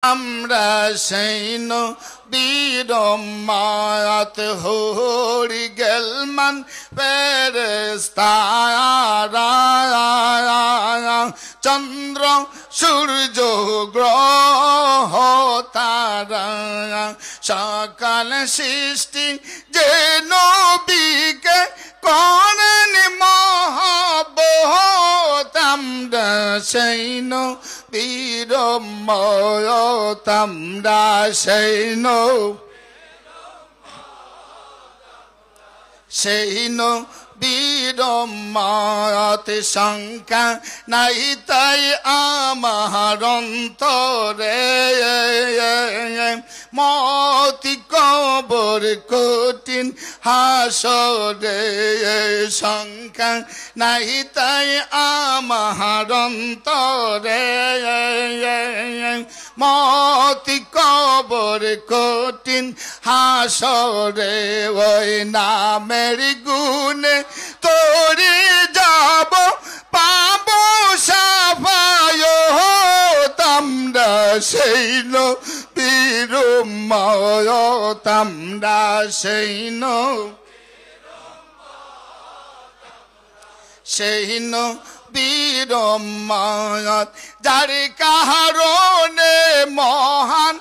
আমরা সেই নবীর উম্মত হরি গেলমান ফেরেশতারা চন্দ্র সূর্য গ্রহ তারা সকাল সৃষ্টি যে নবীকে করেন মহব্বত আমরা সেই নবীর উম্মত আমরা সেই নবীর উম্মত সংখ্যা নাই তাই আমার অন্তরে মতি কবর কঠিন হাসরে সংখ্যা নাই তাই আমার অন্তরে মতি কবর কঠিন হাসরে ওই নামের গুণে তোরে যাব পাবো সাফায়াত আমরা সেই নবীর উম্মত আমরা সেই নবীর উম্মত যার কারণে মহান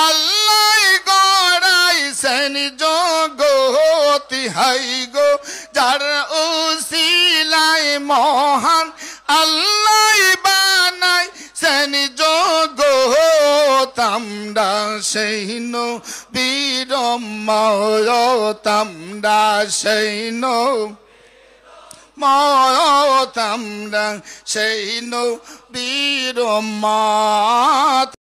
আল্লাহ গড়াইছেন জগৎ হাই গো যার উসিলায় মহান আল্লাহ বানাইছেন জগৎ আমরা সেই নবীর উম্মত আমরা সেই নবীর উম্মত